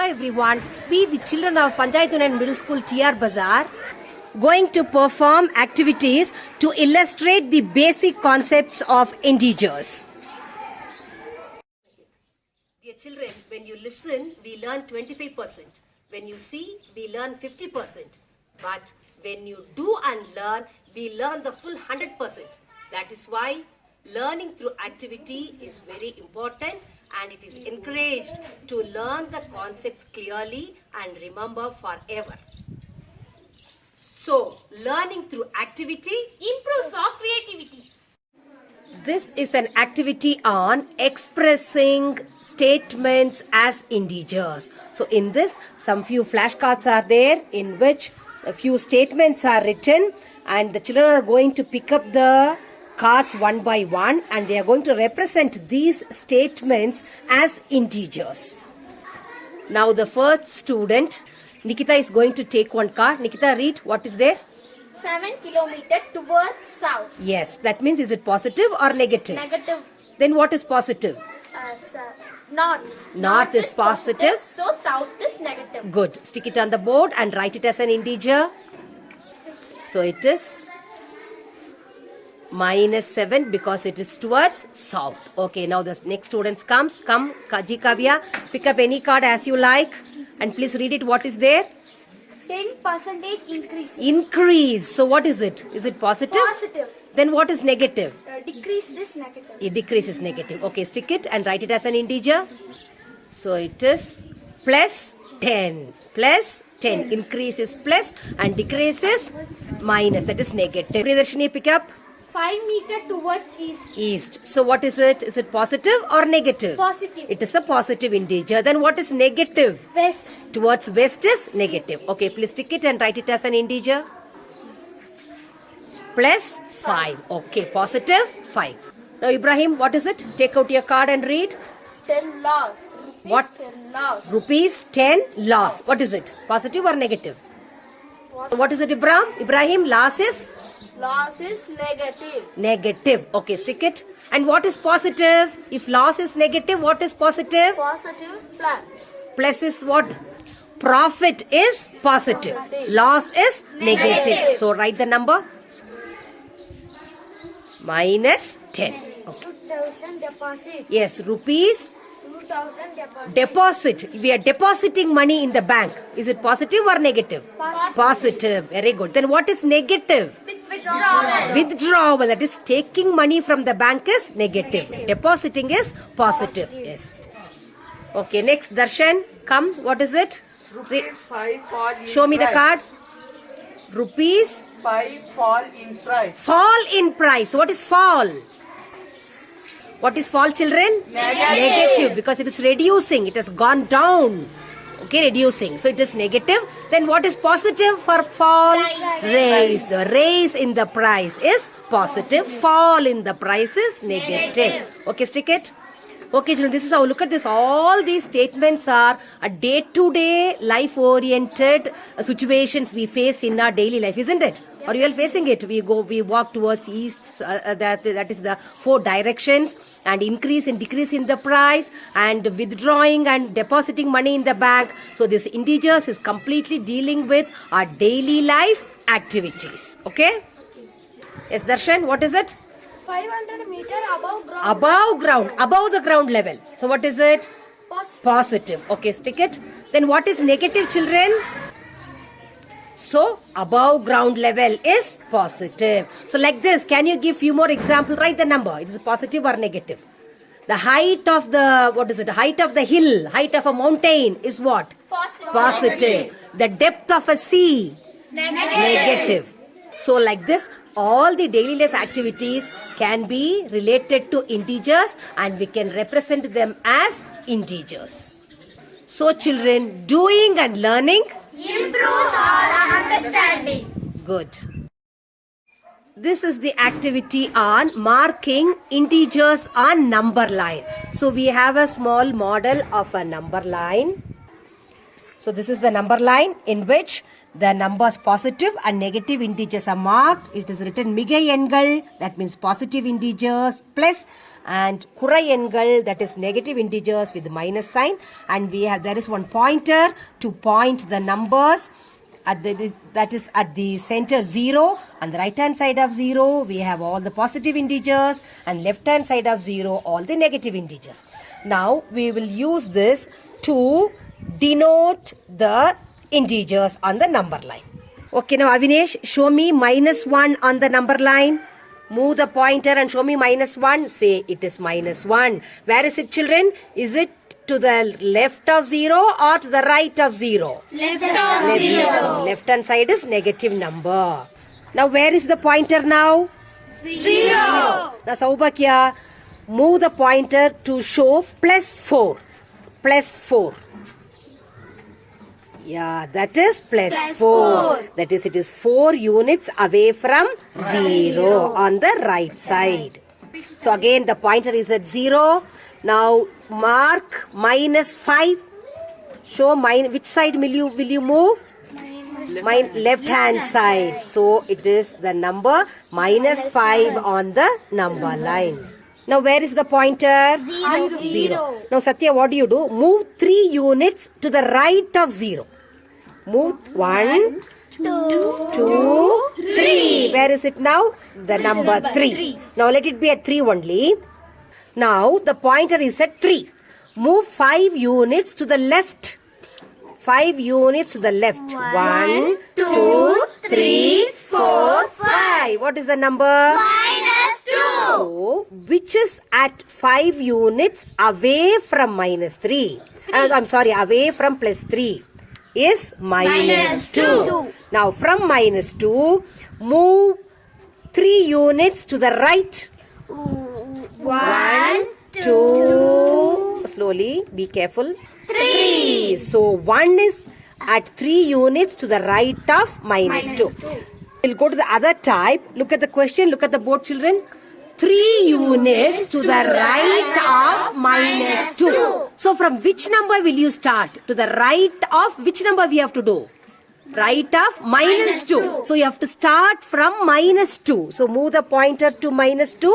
Hello everyone, we the children of Panchayat Union Middle School TR Bazaar going to perform activities to illustrate the basic concepts of integers. Dear children, when you listen, we learn 25%. When you see, we learn 50%. But when you do and learn, we learn the full 100%. That is why learning through activity is very important, and it is encouraged to learn the concepts clearly and remember forever. So, learning through activity improves our creativity. This is an activity on expressing statements as integers. So, in this, some few flashcards are there in which a few statements are written, and the children are going to pick up the cards one by one, and they are going to represent these statements as integers. Now the first student, Nikita, is going to take one card. Nikita, read what is there. 7 kilometers towards south. Yes, that means is it positive or negative? Negative. Then what is positive? North. North is positive. So south is negative. Good. Stick it on the board and write it as an integer. So it is -7 because it is towards south. Okay, now the next students comes. Come, Kaji Kavya, pick up any card as you like and please read it. What is there? 10% increase. Increase. So what is it? Is it positive? Positive. Then what is negative? Decrease this negative. It decrease is negative. Okay, stick it and write it as an integer. So it is +10. +10. Increase is plus and decrease is minus. That is negative. Priyadarshini, pick up. 5 meters towards east. East. So what is it? Is it positive or negative? Positive. It is a positive integer. Then what is negative? West. Towards west is negative. Okay, please stick it and write it as an integer. +5. Okay, positive 5. Now Ibrahim, what is it? Take out your card and read. 10 loss. What? 10 loss. Rupees 10 loss. What is it? Positive or negative? What is it, Ibrahim? Loss is? Loss is negative. Negative. Okay, stick it. And what is positive? If loss is negative, what is positive? Positive plus. Plus is what? Profit is positive. Loss is negative. So write the number. -10. Okay. 2000 deposit. Yes, rupees 2000 deposit. deposit. We are depositing money in the bank. Is it positive or negative? Positive. Very good. Then what is negative? Withdrawal. Withdrawal. That is taking money from the bank is negative. Depositing is positive. Yes. Okay, next Darshan. Come. What is it? Rupees 5 fall in Show me the price. card. Rupees 5 fall in price. fall in price. What is fall? What is fall, children? Negative, because it is reducing. It has gone down. Okay, reducing. So it is negative. Then what is positive for fall? Raise. The raise in the price is positive. Fall in the price is negative. Okay, stick it. Okay, children, this is how, look at this. All these statements are a day-to-day life-oriented situations we face in our daily life, isn't it? Or you are facing it. We walk towards east, that is the 4 directions, and increase and decrease in the price, and withdrawing and depositing money in the bank. So this integers is completely dealing with our daily life activities. Okay? Yes, Darshan, what is it? 500 meters above ground. Above ground, above the ground level. So what is it? Positive. Okay, stick it. Then what is negative, children? So above ground level is positive. So like this, can you give few more examples? Write the number. It is positive or negative? The height of the, what is it? The height of the hill, height of a mountain is what? Positive. The depth of a sea? Negative. So like this, all the daily life activities can be related to integers, and we can represent them as integers. So children, doing and learning Improves our understanding. good. This is the activity on marking integers on number line. So we have a small model of a number line. So this is the number line in which the numbers positive and negative integers are marked. It is written மிகை எண்கள், that means positive integers, plus and குறை எண்கள், that is negative integers with minus sign. And there is one pointer to point the numbers that is at the center 0. On the right hand side of 0 we have all the positive integers, and left hand side of 0 all the negative integers. Now we will use this to denote the integers on the number line. Okay, now Avinesh, show me -1 on the number line. Move the pointer and show me -1. Say it is -1. Where is it, children? Is it to the left of 0 or to the right of 0? Left of 0. So left hand side is negative number. Now where is the pointer now? 0. Now Saubhakya, move the pointer to show +4. +4. Yeah, that is +4. That is, it is 4 units away from 0 on the right side. So again the pointer is at 0. Now mark -5. Show which side will you move? Left hand side. So it is the number -5 on the number line. Now where is the pointer? 0. Now Satya, what do? Move 3 units to the right of 0. Move 1, 2, 3. Where is it now? The number 3. Now let it be at 3 only. Now the pointer is at 3. Move 5 units to the left. 5 units to the left. 1, 2, 3, 4, 5. What is the number? -2. So, which is at 5 units away from -3? I'm sorry, away from +3 is -2. Now from -2, move 3 units to the right. 1, 2, slowly, be careful. 3. So 1 is at 3 units to the right of -2. We'll go to the other type. Look at the question, look at the board, children. 3 units to the right of -2. So from which number will you start? To the right of which number we have to do? Right of -2. So you have to start from -2. So move the pointer to -2.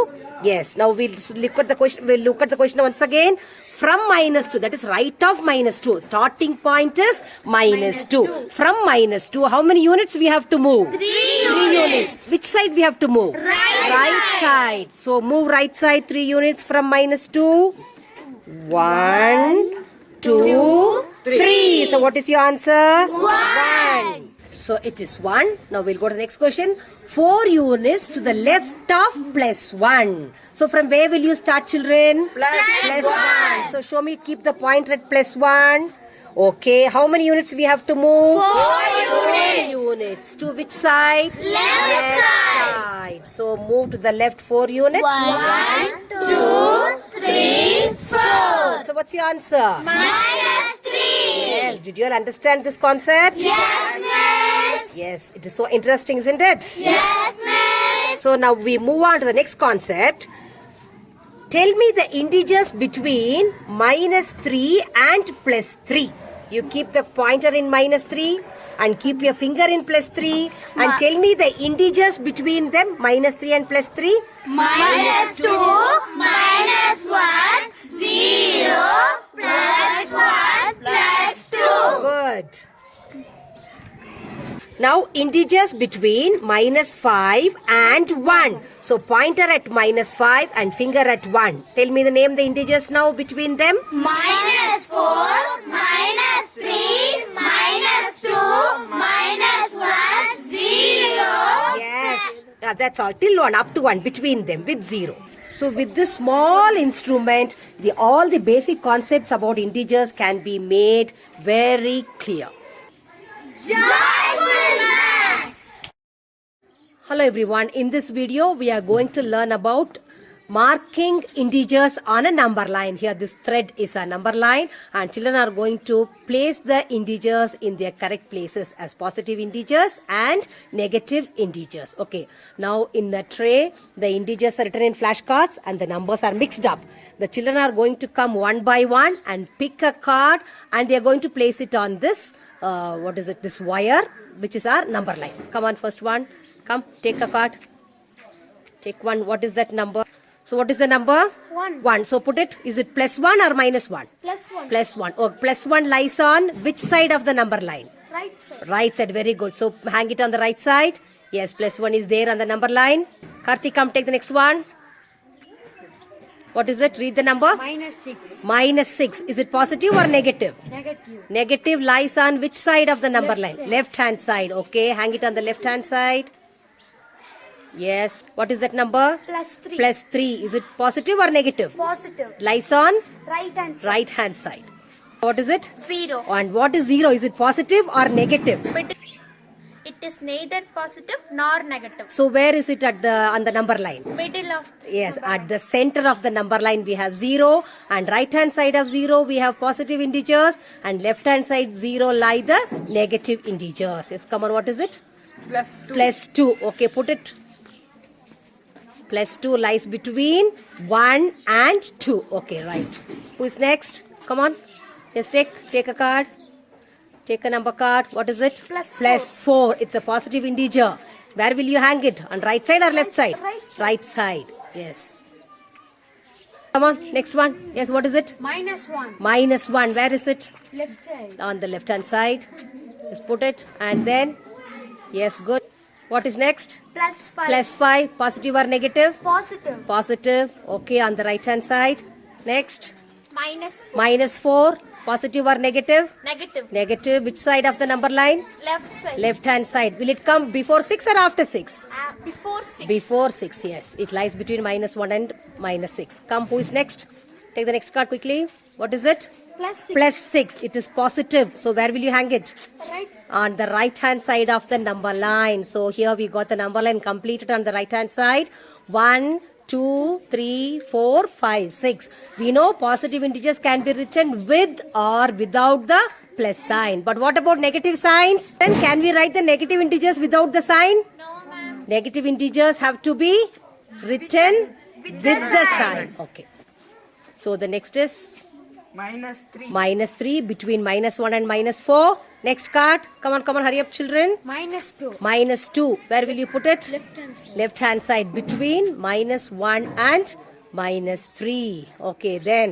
Yes. Now we'll look at the question. We'll look at the question once again. From -2, that is right of -2. Starting point is -2. From -2, how many units we have to move? 3 units. Which side we have to move? Right side. So move right side 3 units from -2. 1, 2, 3. So what is your answer? 1. So it is 1. Now we'll go to the next question. 4 units to the left of +1. So from where will you start, children? +1. So show me, keep the pointer at +1. Okay, how many units we have to move? 4 units. To which side? Left side. So move to the left 4 units. 1, 2, 3, 4. So what's your answer? -3. Yes, did you all understand this concept? Yes, miss. Yes, it is so interesting, isn't it? Yes, miss. So now we move on to the next concept. Tell me the integers between -3 and +3. You keep the pointer in -3 and keep your finger in +3 and tell me the integers between them, -3 and +3. -2, -1, 0, +1, +2. Good. Now integers between -5 and 1. So pointer at -5 and finger at 1. Tell me the name the integers now between them. -4, -3, -2, -1, 0. Yes, that's all. Till 1, up to 1, between them with 0. So with this small instrument, all the basic concepts about integers can be made very clear. Joyful Max. Hello everyone, in this video we are going to learn about marking integers on a number line. Here this thread is a number line, and children are going to place the integers in their correct places as positive integers and negative integers. Okay, now in the tray the integers are written in flashcards and the numbers are mixed up. The children are going to come one by one and pick a card, and they are going to place it on this this wire, which is our number line. Come on, first one, come take a card, take one. What is that number? So what is the number? 1. 1. So put it. Is it +1 or -1? +1. +1. Oh, +1 lies on which side of the number line? Right side. Right side. Very good. So hang it on the right side. Yes, +1 is there on the number line. Karthik, come take the next one. What is it? Read the number. -6. -6. Is it positive or negative? Negative. Negative lies on which side of the number Left line? side. Left hand side. Okay, hang it on the left hand side. Yes. What is that number? +3. +3. Is it positive or negative? Positive. Lies on Right hand side. right hand side. What is it? 0. And what is 0? Is it positive or negative? It is neither positive nor negative. So where is it on the number line? Middle of. Yes, at the center of the number line we have 0, and right hand side of 0 we have positive integers, and left hand side 0 lie the negative integers. Yes, come on, what is it? +2. +2. Okay, put it. +2 lies between 1 and 2. Okay, right. Who is next? Come on. Yes, take a card. Take a number card. What is it? +4. +4. It's a positive integer. Where will you hang it? On right side or left side? Right side. Right side. Yes. Come on. Next one. Yes, what is it? -1. -1. Where is it? Left side. On the left hand side. Just put it. And then, yes, good. What is next? +5. +5. Positive or negative? Positive. Positive. Okay, on the right hand side. Next. -4. -4. Positive or negative? Negative. Negative. Which side of the number line? Left side. Left hand side. Will it come before 6 or after 6? Before 6. Before 6, yes. It lies between -1 and -6. Come, who is next? Take the next card quickly. What is it? +6. +6. It is positive. So where will you hang it? Right. On the right hand side of the number line. So here we got the number line completed on the right hand side. 1, 2, 3, 4, 5, 6. We know positive integers can be written with or without the plus sign. But what about negative signs? Then can we write the negative integers without the sign? No, ma'am. Negative integers have to be written with the sign. Okay. So the next is -3. -3 between -1 and -4. Next card. Come on, hurry up, children. -2. -2. Where will you put it? Left hand side. Left hand side between -1 and -3. Okay, then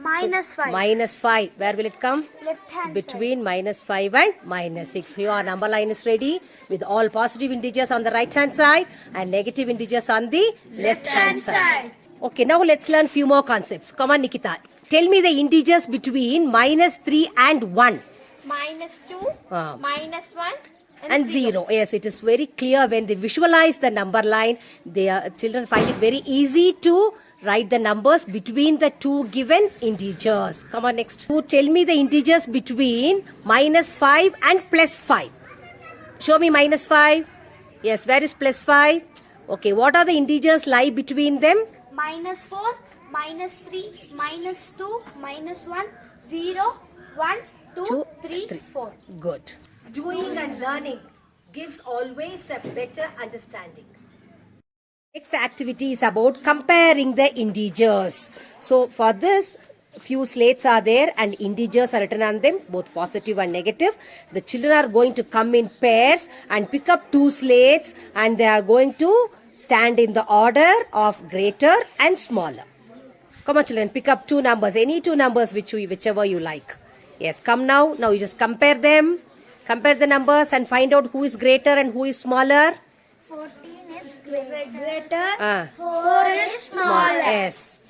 -5. -5. Where will it come? Left hand Between -5 and -6. Here our number line is ready with all positive integers on the right hand side and negative integers on the left hand side. Okay, now let's learn few more concepts. Come on, Nikita. Tell me the integers between -3 and 1. -2, Ah. -1, And 0. Yes, it is very clear when they visualize the number line. Children find it very easy to write the numbers between the two given integers. Come on, next. Who tell me the integers between -5 and +5. Show me -5. Yes, where is +5? Okay, what are the integers lie between them? -4, -3, -2, -1, 0, 1, 2, 2, 3, 3. 4. Good. Doing and learning gives always a better understanding. Next activity is about comparing the integers. So for this, few slates are there and integers are written on them, both positive and negative. The children are going to come in pairs and pick up 2 slates, and they are going to stand in the order of greater and smaller. Come on, children, pick up 2 numbers, any 2 numbers whichever you like. Yes, come now. Now you just compare them. Compare the numbers and find out who is greater and who is smaller. 14 is greater. Ah. 4 is smaller. Yes.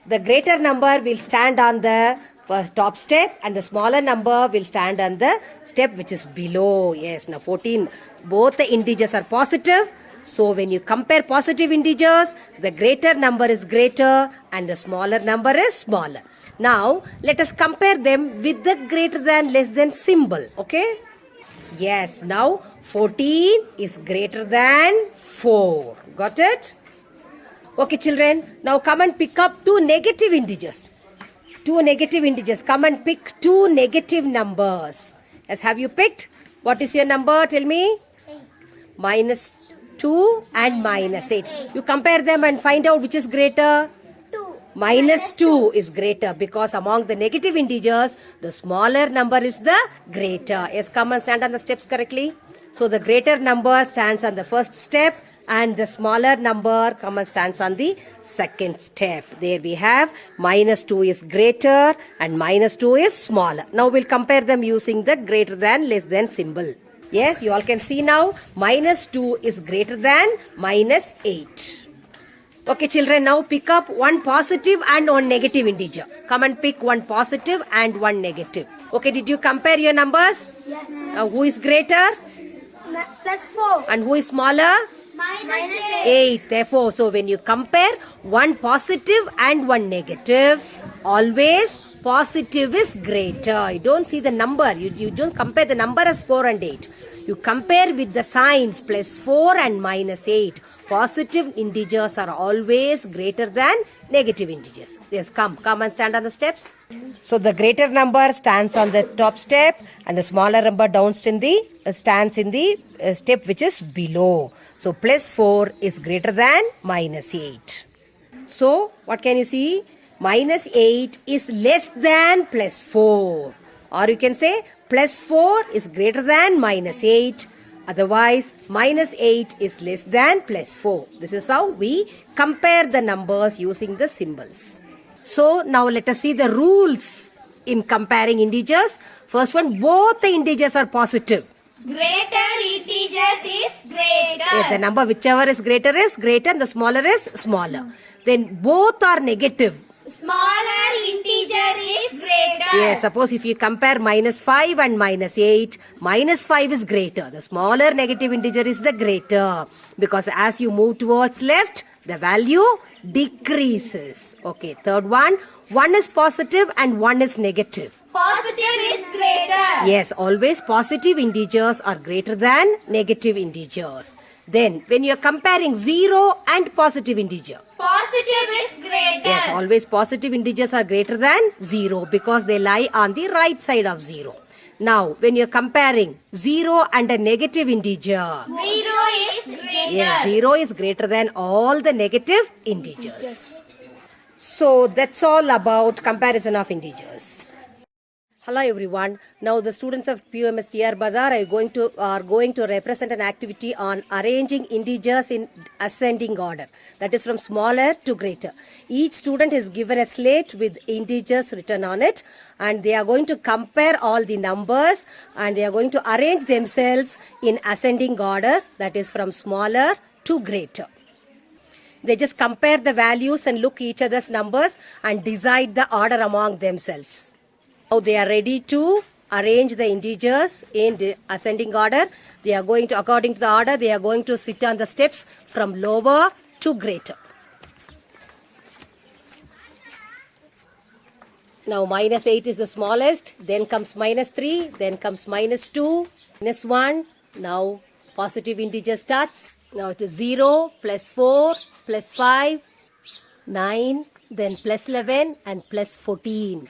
The greater number will stand on the first top step and the smaller number will stand on the step which is below. Yes, now 14. Both the integers are positive. So when you compare positive integers, the greater number is greater and the smaller number is smaller. Now, let us compare them with the greater than less than symbol. Okay? Yes, now 14 is greater than 4. Got it? Okay, children, now come and pick up two negative integers. Two negative integers. Come and pick two negative numbers. Yes, have you picked? What is your number? Tell me. 8. Minus 2 and minus 8. You compare them and find out which is greater. 2. Minus 2 is greater because among the negative integers, the smaller number is the greater. Yes, come and stand on the steps correctly. So the greater number stands on the first step and the smaller number come and stands on the second step. There we have minus 2 is greater and minus 2 is smaller. Now we'll compare them using the greater than less than symbol. Yes, you all can see now minus 2 is greater than minus 8. Okay, children, now pick up one positive and one negative integer. Come and pick one positive and one negative. Okay, did you compare your numbers? Yes. Who is greater Plus 4. and who is smaller? Minus 8. Therefore, so when you compare one positive and one negative, always positive is greater. You don't see the number. You don't compare the number as 4 and 8. You compare with the signs plus 4 and minus 8. Positive integers are always greater than negative integers. Yes, come and stand on the steps. So the greater number stands on the top step and the smaller number stands in the step which is below. So plus 4 is greater than minus 8. So what can you see? Minus 8 is less than plus 4. Or you can say plus 4 is greater than minus 8. Otherwise, minus 8 is less than plus 4. This is how we compare the numbers using the symbols. So now let us see the rules in comparing integers. First one, both the integers are positive. Greater integers is greater. Yes, the number whichever is greater and the smaller is smaller. Then both are negative. Smaller integer is greater. Yes, suppose if you compare minus 5 and minus 8, minus 5 is greater. The smaller negative integer is the greater. Because as you move towards left, the value decreases. Okay, third one is positive and one is negative. Positive is greater. Yes, always positive integers are greater than negative integers. Then, when you are comparing 0 and positive integer. Positive is greater. Yes, always positive integers are greater than 0 because they lie on the right side of 0. Now, when you are comparing 0 and a negative integer. 0 is greater. Yes, 0 is greater than all the negative integers. So, that's all about comparison of integers. Hello everyone. Now the students of PUMSTR Bazaar are going to represent an activity on arranging integers in ascending order. That is from smaller to greater. Each student is given a slate with integers written on it and they are going to compare all the numbers and they are going to arrange themselves in ascending order. That is from smaller to greater. They just compare the values and look each other's numbers and decide the order among themselves. Now they are ready to arrange the integers in the ascending order. They are going to, according to the order, they are going to sit on the steps from lower to greater. Now minus 8 is the smallest, then comes minus 3, then comes minus 2, minus 1. Now positive integer starts. Now it is 0, plus 4, plus 5, 9, then plus 11 and plus 14.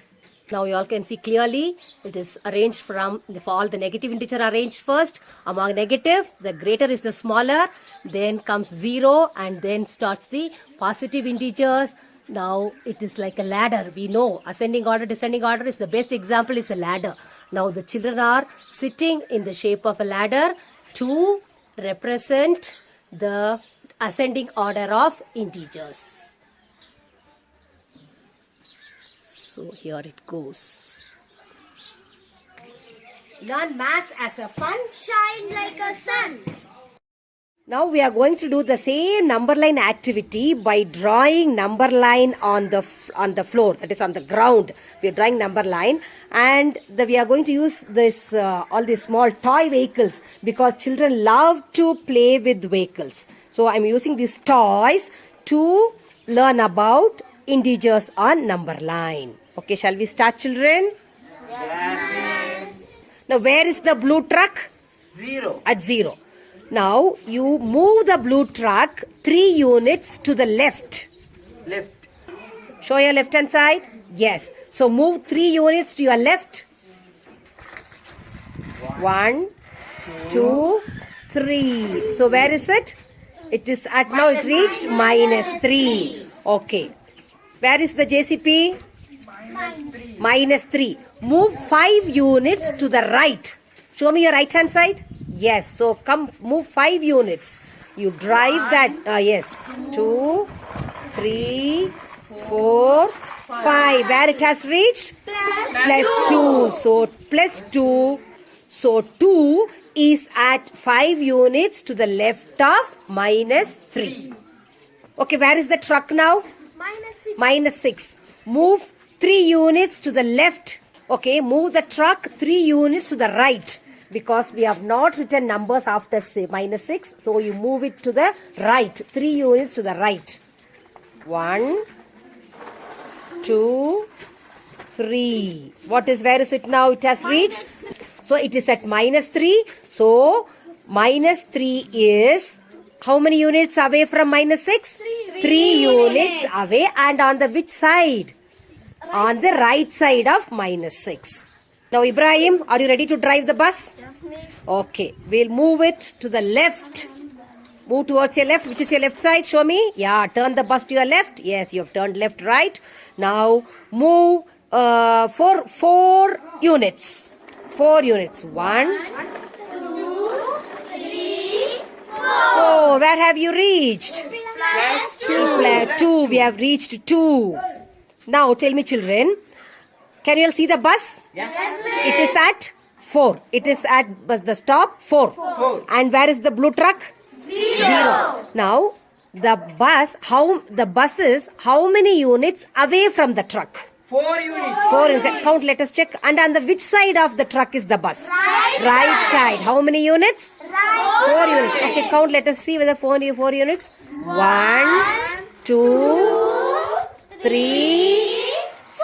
Now you all can see clearly it is arranged for all the negative integer arranged first. Among negative, the greater is the smaller. Then comes 0 and then starts the positive integers. Now it is like a ladder. We know ascending order, descending order is the best example is a ladder. Now the children are sitting in the shape of a ladder to represent the ascending order of integers. So here it goes. Learn maths as a fun. Shine like a sun. Now we are going to do the same number line activity by drawing number line on the floor, that is on the ground. We are drawing number line and we are going to use this all these small toy vehicles because children love to play with vehicles. So I am using these toys to learn about integers on number line. Okay, shall we start, children? Yes. Now, where is the blue truck? 0. At 0. Now, you move the blue truck 3 units to the left. Left. Show your left hand side. Yes. So move 3 units to your left. 1, 2, 3. So where is it? It is at now it reached -3. Okay. Where is the JCP? -3. Move 5 units to the right. Show me your right hand side. Yes. So come move 5 units. You drive that. Yes. 2, 3, 4, 5. Where it has reached? +2. So +2. So 2 is at 5 units to the left of -3. Okay, where is the truck now? -6. Move 3 units to the left. Okay, move the truck 3 units to the right. Because we have not written numbers after -6. So you move it to the right. 3 units to the right. 1, 2, 3. Where is it now? It has reached. So it is at -3. So -3 is how many units away from -6? 3 units away. And on the which side? On the right side of -6. Now Ibrahim, are you ready to drive the bus? Yes, miss. Okay. We'll move it to the left. Move towards your left. Which is your left side? Show me. Yeah, turn the bus to your left. Yes, you have turned left, right. Now move 4 units. 4 units. 1, 4. Where have you reached? +2. We have reached 2. Now tell me, children, can you all see the bus? Yes. It is at 4. It is at the stop 4. And where is the blue truck? 0. Now the bus is how many units away from the truck? 4 units. 4 units. Count, let us check. And on the which side of the truck is the bus? Right side. How many units? 4 units. Okay, count, let us see whether 4 units. 1, 2, 3,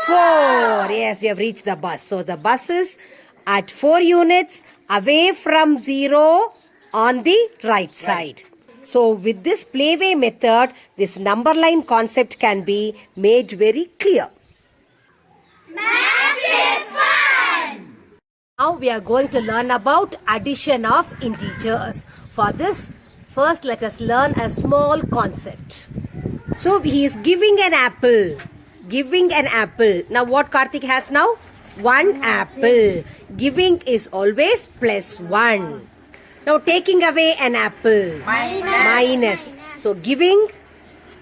4. Yes, we have reached the bus. So the bus is at 4 units away from 0 on the right side. So with this playway method, this number line concept can be made very clear. Maths is fun! Now we are going to learn about addition of integers. For this, first let us learn a small concept. So he is giving an apple. Giving an apple. Now what Karthik has now? 1 apple. Giving is always +1. Now taking away an apple. Minus. So giving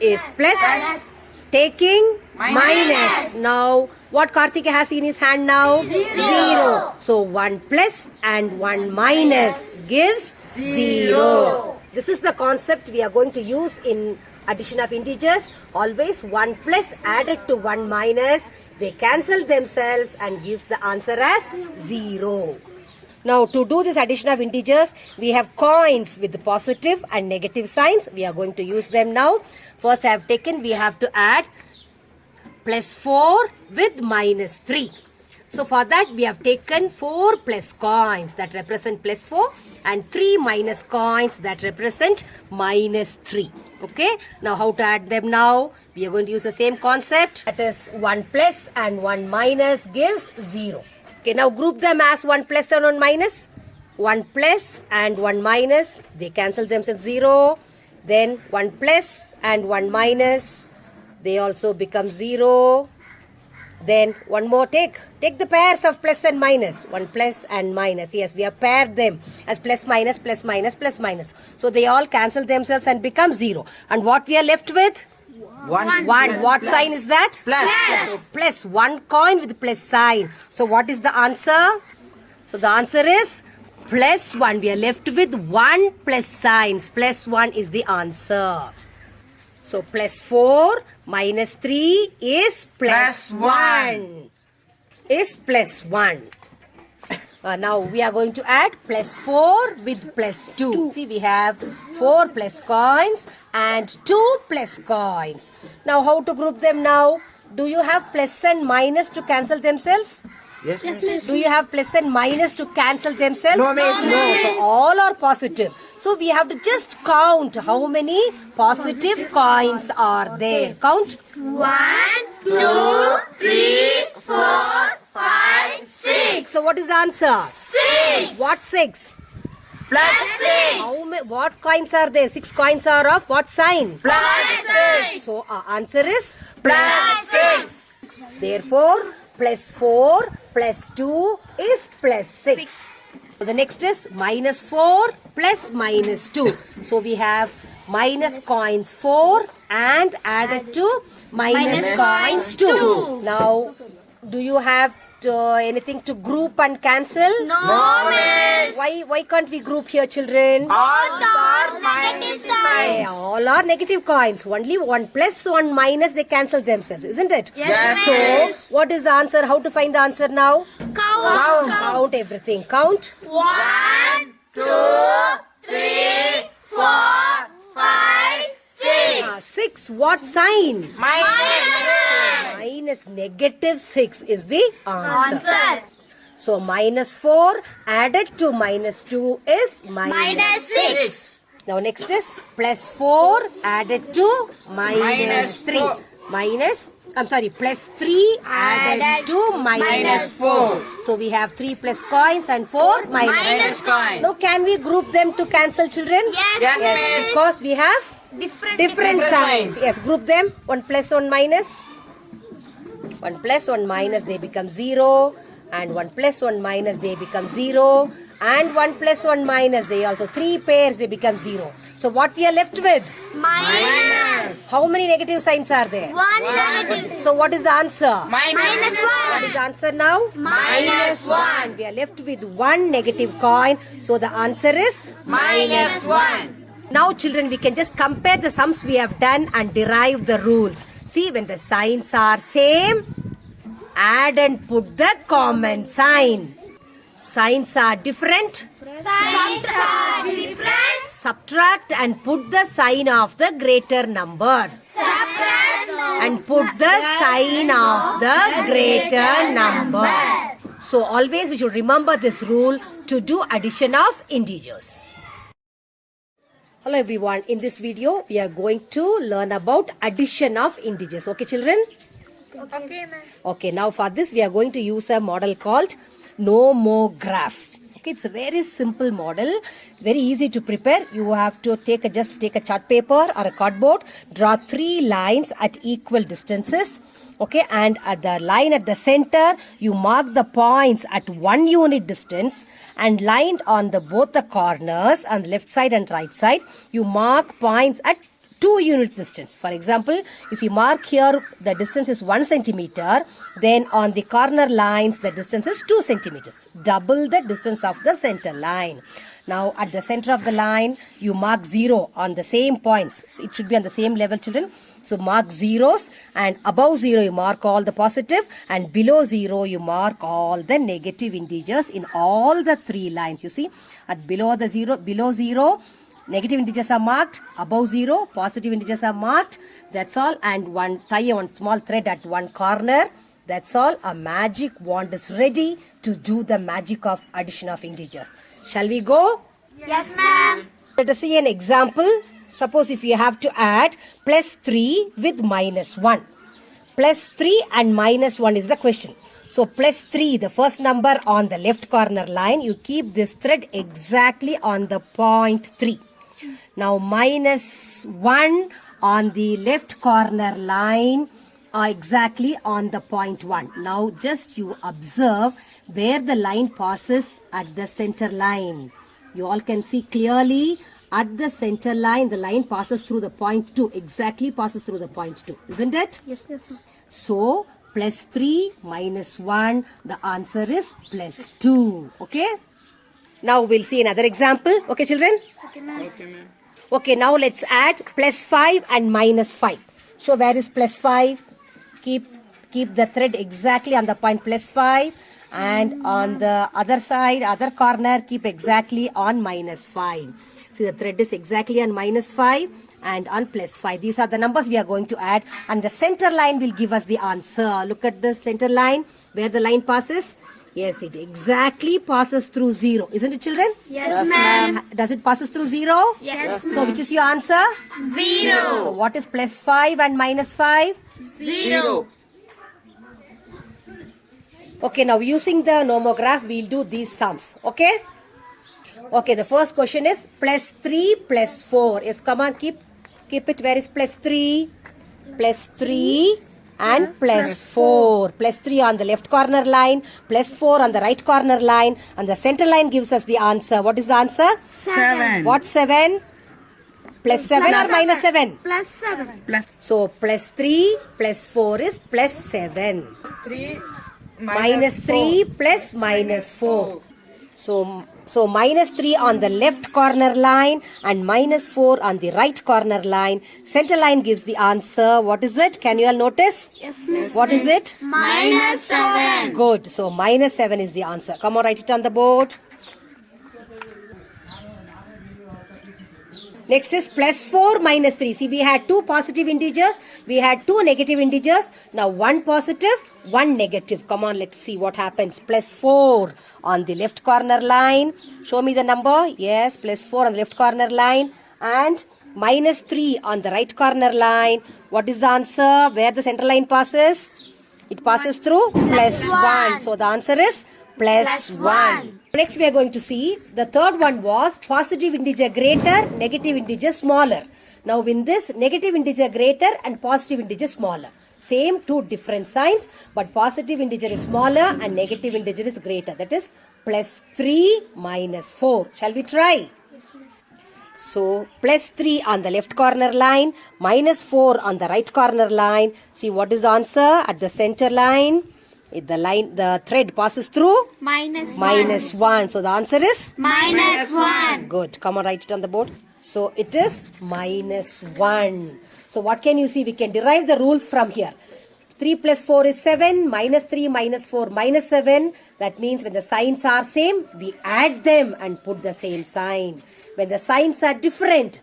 is plus. Taking minus. Now what Karthik has in his hand now? 0. So 1 plus and 1 minus gives 0. This is the concept we are going to use in addition of integers. Always 1 plus added to 1 minus. They cancel themselves and gives the answer as 0. Now to do this addition of integers, we have coins with the positive and negative signs. We are going to use them now. First I have taken, we have to add +4 with -3. So for that we have taken 4 plus coins that represent +4 and 3 minus coins that represent -3. Okay. Now how to add them now? We are going to use the same concept. That is 1 plus and 1 minus gives 0. Okay, now group them as 1 plus and 1 minus. 1 plus and 1 minus, they cancel themselves 0. Then 1 plus and 1 minus, they also become 0. Then one more, take the pairs of plus and minus. 1 plus and minus. Yes, we have paired them as plus minus, plus minus, plus minus. So they all cancel themselves and become 0. And what we are left with? 1. What sign is that? Plus. So plus, 1 coin with plus sign. So what is the answer? So the answer is +1. We are left with 1 plus signs. +1 is the answer. So +4 minus 3 is +1. Is +1. Now we are going to add +4 with +2. See, we have 4 plus coins and 2 plus coins. Now how to group them now? Do you have plus and minus to cancel themselves? Yes, miss. Do you have plus and minus to cancel themselves? No, miss. No. So all are positive. So we have to just count how many positive coins are there. Count. 1, 2, 3, 4, 5, 6. So what is the answer? 6. What 6? Plus 6. What coins are there? 6 coins are of what sign? Plus 6. So our answer is Plus 6. Therefore, plus 4 plus 2 is plus 6. So the next is minus 4 plus minus 2. So we have minus coins 4 and added to minus coins 2. Now, do you have anything to group and cancel? No, miss. Why can't we group here, children? All are negative signs. All are negative coins. Only one plus, one minus, they cancel themselves, isn't it? Yes, So, what is the answer? How to find the answer now? Count. Count everything. Count. 1, 2, 3, 4, 5, 6. 6. What sign? Minus. Minus negative 6 is the answer. Answer. So, minus 4 added to minus 2 is Minus 6. Now, next is plus 4 added to minus Minus 3. four. Plus 3 added to minus 4. So, we have 3 plus coins and 4 Minus coin. Now, can we group them to cancel, children? Yes, miss. Because we have different signs. signs. Yes, group them. 1 plus 1 minus. 1 plus 1 minus, they become 0. And 1 plus 1 minus, they become 0. And 1 plus 1 minus, they also 3 pairs, they become 0. So what we are left with? Minus. How many negative signs are there? 1 negative. So what is the answer? Minus What 1. is the answer now? Minus 1. We are left with 1 negative coin. So the answer is Minus 1. Now children, we can just compare the sums we have done and derive the rules. See, when the signs are same, add and put the common sign. Signs are different, Signs are different. subtract and put the sign of the greater number. Subtract And put the sign of the greater number. So always we should remember this rule to do addition of integers. Hello everyone, in this video we are going to learn about addition of integers. Okay children? Okay, ma'am. Okay, now for this we are going to use a model called Nomograph. Okay, it's a very simple model. It's very easy to prepare. You have to just take a chart paper or a cardboard, draw 3 lines at equal distances. Okay, and at the line at the center, you mark the points at 1 unit distance, and lined on both the corners on the left side and right side, you mark points at 2 units distance. For example, if you mark here the distance is 1 centimeter, then on the corner lines the distance is 2 centimeters. Double the distance of the center line. Now at the center of the line, you mark 0 on the same points. It should be on the same level, children. So mark zeros, and above 0 you mark all the positive, and below 0 you mark all the negative integers in all the 3 lines. You see, at below 0, negative integers are marked, above 0, positive integers are marked. That's all. And tie one small thread at one corner. That's all. A magic wand is ready to do the magic of addition of integers. Shall we go? Yes, ma'am. Let us see an example. Suppose if you have to add plus 3 with minus 1. Plus 3 and minus 1 is the question. So plus 3, the first number on the left corner line, you keep this thread exactly on the point 3. Now minus 1 on the left corner line are exactly on the point 1. Now just you observe where the line passes at the center line. You all can see clearly at the center line, the line passes through the point 2. Exactly passes through the point 2. Isn't it? Yes, ma'am. So, plus 3 minus 1, the answer is plus 2. Okay? Now, we'll see another example. Okay, children? Okay, ma'am. Okay, now let's add plus 5 and minus 5. So, where is plus 5? Keep the thread exactly on the point plus 5. And on the other side, other corner, keep exactly on minus 5. See, the thread is exactly on minus 5. and on plus 5. These are the numbers we are going to add, and the center line will give us the answer. Look at the center line where the line passes. Yes, it exactly passes through 0. Isn't it, children? Yes, ma'am. Does it passes through 0? Yes, So which is your answer? 0. So what is plus 5 and minus 5? 0. Okay, now using the nomograph, we'll do these sums. Okay? Okay, the first question is plus 3 plus 4. Yes, come on, keep it. Where is plus 3? Plus 3 and plus 4. Plus 3 on the left corner line, plus 4 on the right corner line, and the center line gives us the answer. What is the answer? 7. What 7? Plus 7 or minus 7? Plus 7. Plus So plus 3 plus 4 is plus 7. 3 Minus 3 plus minus 4. So minus 3 on the left corner line and minus 4 on the right corner line. Center line gives the answer. What is it? Can you all notice? Yes, miss. What is it? Minus 7. Good. So minus 7 is the answer. Come on, write it on the board. Next is plus 4 minus 3. See, we had 2 positive integers. We had 2 negative integers. Now 1 positive, 1 negative. Come on, let's see what happens. Plus 4 on the left corner line. Show me the number. Yes, plus 4 on the left corner line. And minus 3 on the right corner line. What is the answer? Where the center line passes? It passes through plus 1. So the answer is plus 1. Next we are going to see the third one was positive integer greater, negative integer smaller. Now in this, negative integer greater and positive integer smaller. Same 2 different signs, but positive integer is smaller and negative integer is greater. That is plus 3 minus 4. Shall we try? So plus 3 on the left corner line, minus 4 on the right corner line. See what is the answer at the center line? The thread passes through Minus 1. So the answer is Minus 1. good. Come on, write it on the board. So it is minus 1. So what can you see? We can derive the rules from here. 3 plus 4 is 7. Minus 3 minus 4 minus 7. That means when the signs are same, we add them and put the same sign. When the signs are different,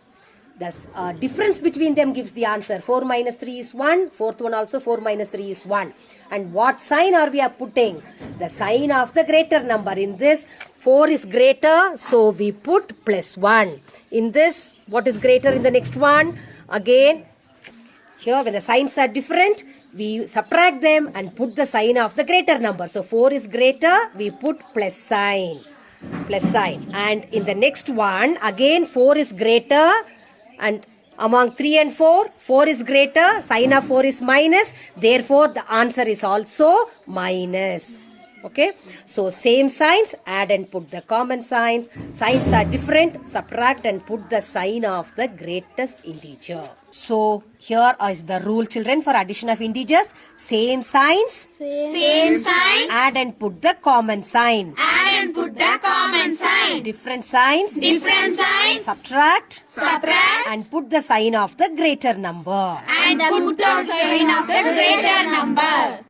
the difference between them gives the answer. 4 minus 3 is 1. Fourth one also 4 minus 3 is 1. And what sign are we putting? The sign of the greater number. In this, 4 is greater, so we put plus 1. In this, what is greater in the next one? Again, here when the signs are different, we subtract them and put the sign of the greater number. So 4 is greater, we put plus sign. Plus sign. And in the next one, again 4 is greater. And among 3 and 4, 4 is greater, sign of 4 is minus, therefore the answer is also minus. Okay, so same signs, add and put the common signs. Signs are different, subtract and put the sign of the greatest integer. So here is the rule, children, for addition of integers. Same signs, Same sign. add and put the common sign. Add and put the common sign. Different signs, Different signs. subtract Subtract. and put the sign of the greater number. And put the sign of the greater number.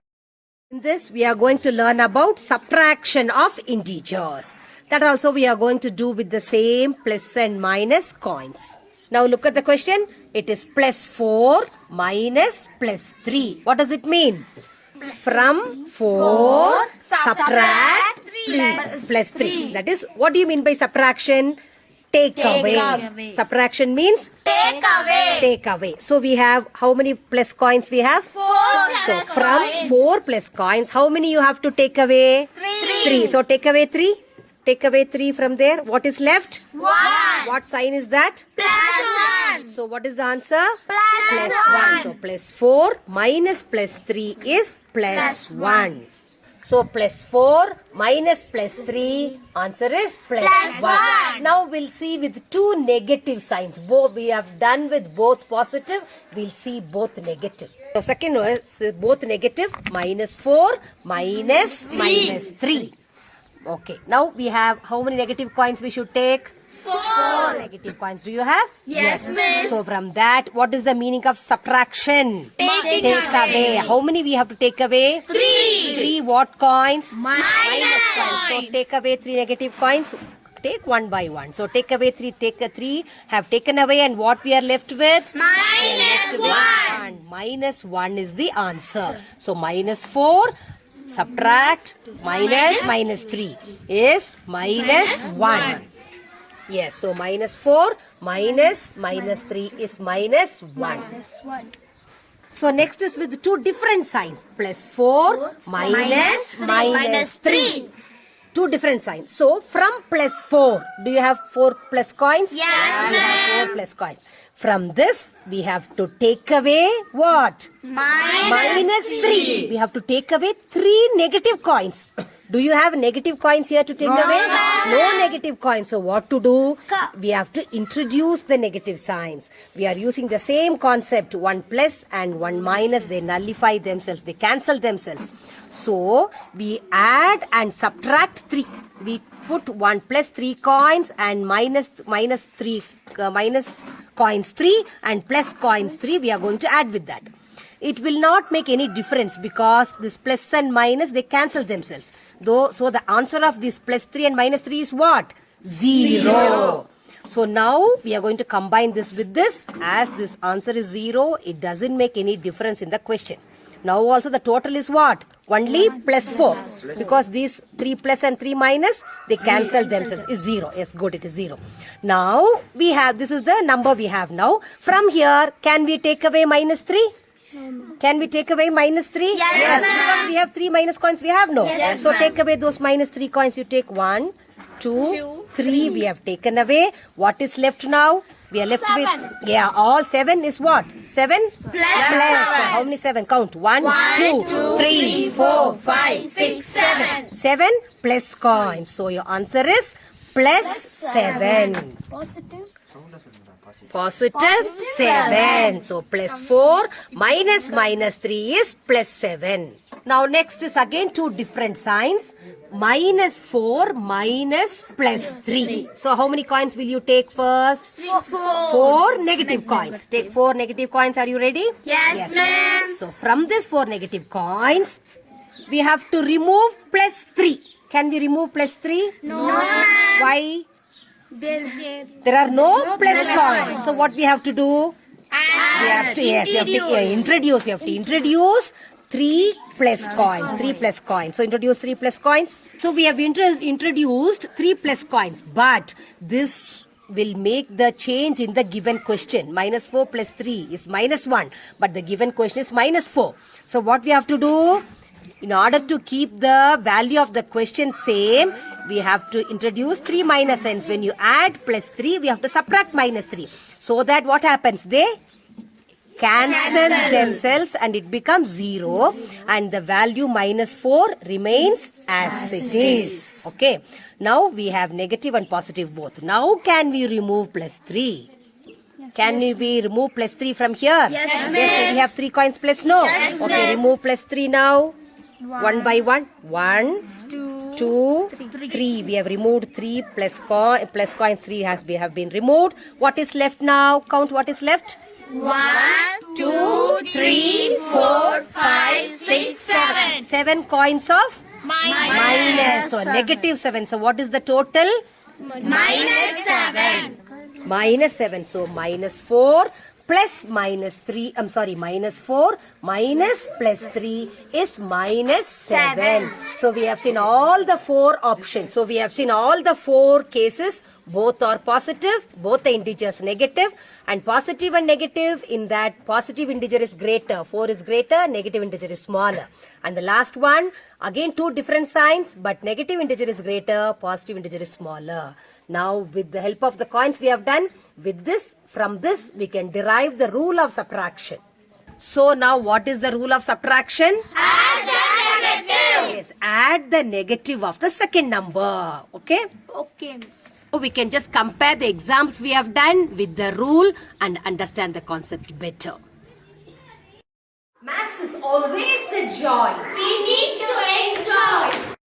In this, we are going to learn about subtraction of integers. That also we are going to do with the same plus and minus coins. Now look at the question. It is plus 4 minus plus 3. What does it mean? From 4 subtract plus 3. That is, what do you mean by subtraction? Take away. Subtraction means Take away. take away. So we have, how many plus coins we have? 4 So from 4 plus coins, how many you have to take away? 3. So take away 3. Take away 3 from there. What is left? 1. What sign is that? Plus 1. So what is the answer? Plus 1. So plus 4 minus plus 3 is plus 1. So plus 4 minus plus 3, answer is plus 1. Now we'll see with 2 negative signs. Both we have done with both positive. We'll see both negative. So second was both negative. Minus 4 minus 3. Okay. Now we have how many negative coins we should take? 4 negative coins. Do you have? Yes, miss. So from that, what is the meaning of subtraction? Take away. How many we have to take away? 3 what coins? Minus coins. So take away 3 negative coins. take one by one. So take away 3, take a 3, have taken away, and what we are left with? Minus 1. Minus 1 is the answer. So minus 4, subtract minus 3 is minus 1. Yes, so minus 4 minus 3 is minus 1. So next is with two different signs. Plus 4 minus 3. Two different signs. So from plus 4, do you have 4 plus coins? Yes, You have 4 plus coins. From this, we have to take away what? Minus 3. We have to take away 3 negative coins. Do you have negative coins here to take away? No negative coins. So what to do? We have to introduce the negative signs. We are using the same concept. 1 plus and 1 minus. They nullify themselves. They cancel themselves. So we add and subtract 3. We put 1 plus 3 coins and minus coins 3 and plus coins 3. We are going to add with that. It will not make any difference because this plus and minus, they cancel themselves. So the answer of this plus 3 and minus 3 is what? 0. So now we are going to combine this with this. As this answer is 0, it doesn't make any difference in the question. Now also the total is what? Only plus 4. Because these 3 plus and 3 minus, they cancel themselves. Is 0. Yes, good, it is 0. Now we have, this is the number we have now. From here, can we take away minus 3? Can we take away minus 3? Yes, because we have 3 minus coins. We have no. Yes, So take away those minus 3 coins. You take 1, 2, 3. We have taken away. What is left now? We are left with, all 7 is what? 7 plus. How many 7? Count. 1, 2, 3, 4, 5, 6, 7. 7 plus coins. So your answer is plus 7. Positive 7. So plus 4 minus 3 is plus 7. Now next is again two different signs. Minus 4 minus plus 3. So how many coins will you take first? 4 negative coins. Take 4 negative coins. Are you ready? Yes, ma'am. So from this 4 negative coins, we have to remove plus 3. Can we remove plus 3? No, ma'am. Why? There are no plus coins. So what we have to do? We have to introduce. We have to introduce 3 plus coins. 3 plus coins. So introduce 3 plus coins. So we have introduced 3 plus coins. But this will make the change in the given question. Minus 4 plus 3 is minus 1. But the given question is minus 4. So what we have to do? In order to keep the value of the question same, we have to introduce 3 minus signs. When you add plus 3, we have to subtract minus 3. So that what happens? They cancel themselves and it becomes 0. And the value minus 4 remains as it is. Okay. Now we have negative and positive both. Now can we remove plus 3? Can we remove plus 3 from here? Yes, we have 3 coins plus no. Yes, okay, remove plus 3 now. 1 by 1. 1, 2, 3. We have removed 3 plus coins 3 have been removed. What is left now? Count what is left. 1, 2, 3, 4, 5, 6, 7. 7 coins of minus. So negative 7. So what is the total? Minus 7. Minus 7. So minus 4 plus minus 3. Minus 4 minus plus 3 is minus 7. So we have seen all the 4 options. So we have seen all the 4 cases. Both are positive, both the integers negative, and positive and negative in that positive integer is greater, 4 is greater, negative integer is smaller. And the last one, again 2 different signs, but negative integer is greater, positive integer is smaller. Now with the help of the coins we have done, with this, from this we can derive the rule of subtraction. So now what is the rule of subtraction? Add the negative. Yes, add the negative of the second number. Okay? Okay, miss. So we can just compare the exams we have done with the rule and understand the concept better. Maths is always a joy. We need to enjoy.